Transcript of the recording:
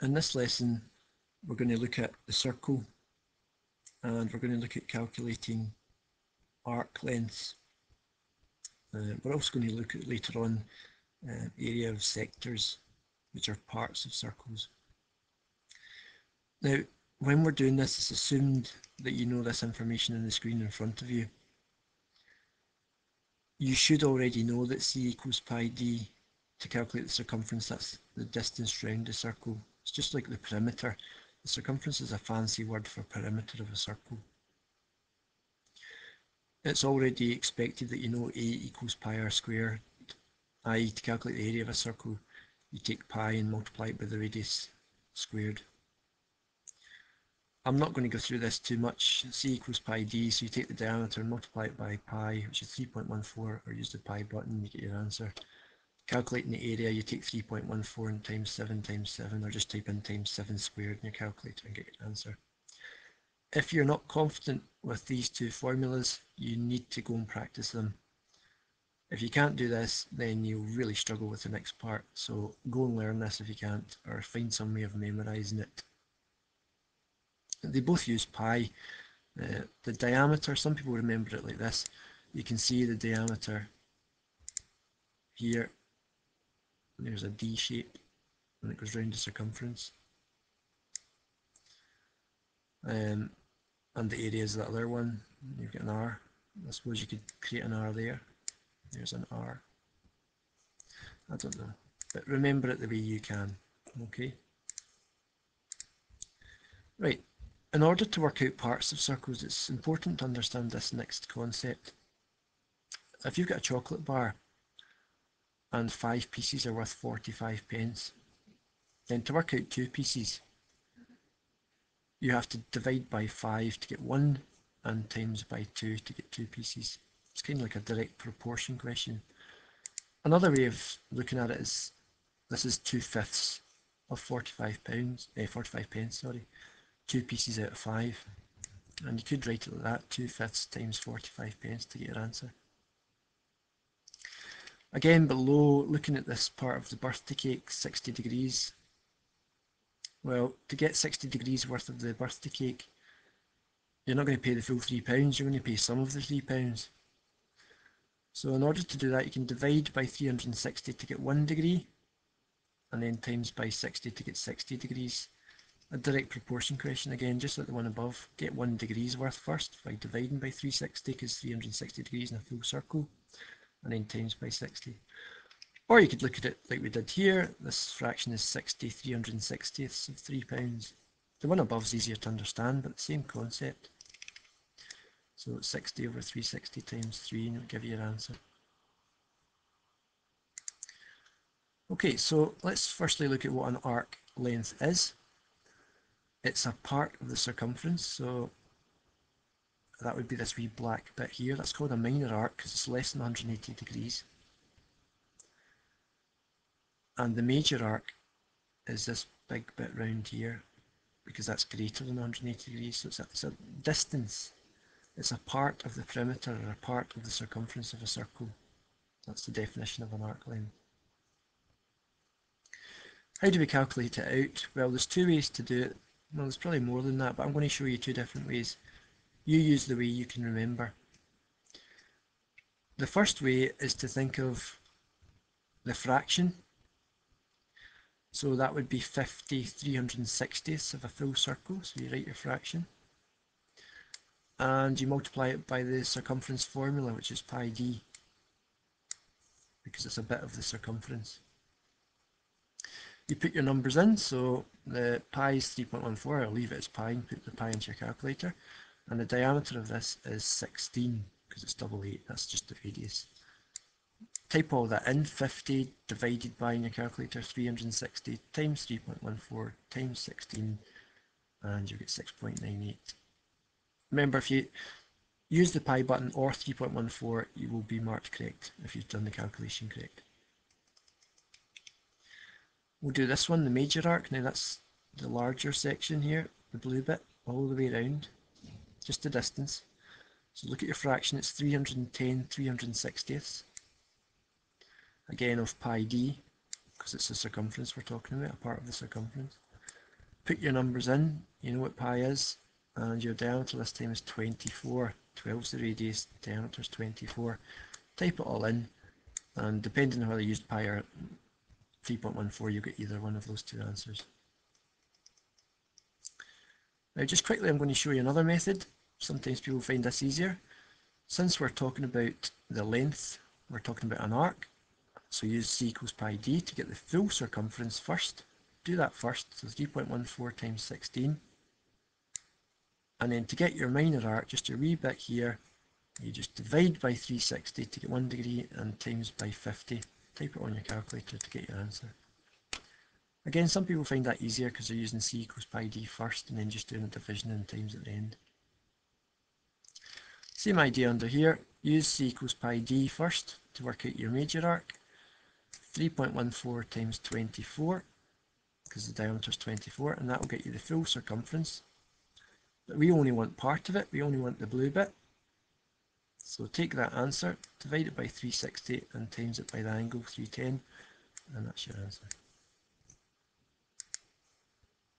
In this lesson, we're going to look at the circle and we're going to look at calculating arc lengths. We're also going to look at later on area of sectors, which are parts of circles. Now, when we're doing this, it's assumed that you know this information in the screen in front of you. You should already know that c equals pi d to calculate the circumference. That's the distance around the circle. It's just like the perimeter. The circumference is a fancy word for perimeter of a circle. It's already expected that you know a equals pi r squared, i.e. to calculate the area of a circle, you take pi and multiply it by the radius squared. I'm not going to go through this too much. C equals pi d, so you take the diameter and multiply it by pi, which is 3.14, or use the pi button, you get your answer. Calculating the area, you take 3.14 and times 7, or just type in times 7 squared in your calculator and get your answer. If you're not confident with these two formulas, you need to go and practice them. If you can't do this, then you'll really struggle with the next part, so go and learn this if you can't, or find some way of memorising it. They both use pi. The diameter, some people remember it like this. You can see the diameter here. There's a D shape and it goes round the circumference. And the area is that other one. You've got an R. I suppose you could create an R there. There's an R. I don't know. But remember it the way you can. Okay. Right. In order to work out parts of circles, it's important to understand this next concept. If you've got a chocolate bar and 5 pieces are worth 45 pence, then to work out 2 pieces, you have to divide by 5 to get 1 and times by 2 to get 2 pieces. It's kind of like a direct proportion question. Another way of looking at it is, this is 2/5 of 45 pence, 2 pieces out of 5. And you could write it like that, 2/5 times 45 pence to get your answer. Again, below, looking at this part of the birthday cake, 60 degrees. Well, to get 60 degrees worth of the birthday cake, you're not going to pay the full £3, you're going to pay some of the £3. So in order to do that, you can divide by 360 to get 1 degree, and then times by 60 to get 60 degrees. A direct proportion question again, just like the one above. Get 1 degree's worth first by dividing by 360, because 360 degrees in a full circle, and then times by 60. Or you could look at it like we did here. This fraction is 60 360ths of £3. The one above is easier to understand, but the same concept. So 60 over 360 times 3, and it'll give you your answer. Okay, so let's firstly look at what an arc length is. It's a part of the circumference, so that would be this wee black bit here. That's called a minor arc because it's less than 180 degrees. And the major arc is this big bit round here, because that's greater than 180 degrees. So it's a distance. It's a part of the perimeter or a part of the circumference of a circle. That's the definition of an arc length. How do we calculate it out? Well, there's 2 ways to do it. Well, there's probably more than that, but I'm going to show you 2 different ways. You use the way you can remember. The first way is to think of the fraction. So that would be 50 360ths of a full circle. So you write your fraction. And you multiply it by the circumference formula, which is pi d, because it's a bit of the circumference. You put your numbers in, so the pi is 3.14, I'll leave it as pi and put the pi into your calculator. And the diameter of this is 16, because it's double 8, that's just the radius. Type all that in, 50 divided by in your calculator, 360 times 3.14 times 16, and you get 6.98. Remember, if you use the pi button or 3.14, you will be marked correct if you've done the calculation correct. We'll do this one, the major arc. Now that's the larger section here, the blue bit, all the way around, just the distance. So look at your fraction, it's 310 360ths. Again of pi d, because it's the circumference we're talking about, a part of the circumference. put your numbers in, you know what pi is, and your diameter this time is 24. 12 is the radius, diameter is 24. Type it all in, and depending on whether you used pi or 3.14, you get either one of those two answers. Now just quickly I'm going to show you another method. Sometimes people find this easier. Since we're talking about the length, we're talking about an arc, so use c equals pi d to get the full circumference first. Do that first, so 3.14 times 16. And then to get your minor arc, just a wee bit here, you just divide by 360 to get 1 degree and times by 50. Type it on your calculator to get your answer. Again, some people find that easier because they're using c equals pi d first and then just doing a division and times at the end. Same idea under here, use c equals pi d first to work out your major arc. 3.14 times 24, because the diameter is 24, and that will get you the full circumference. But we only want part of it, we only want the blue bit. So take that answer, divide it by 360 and times it by the angle 310, and that's your answer.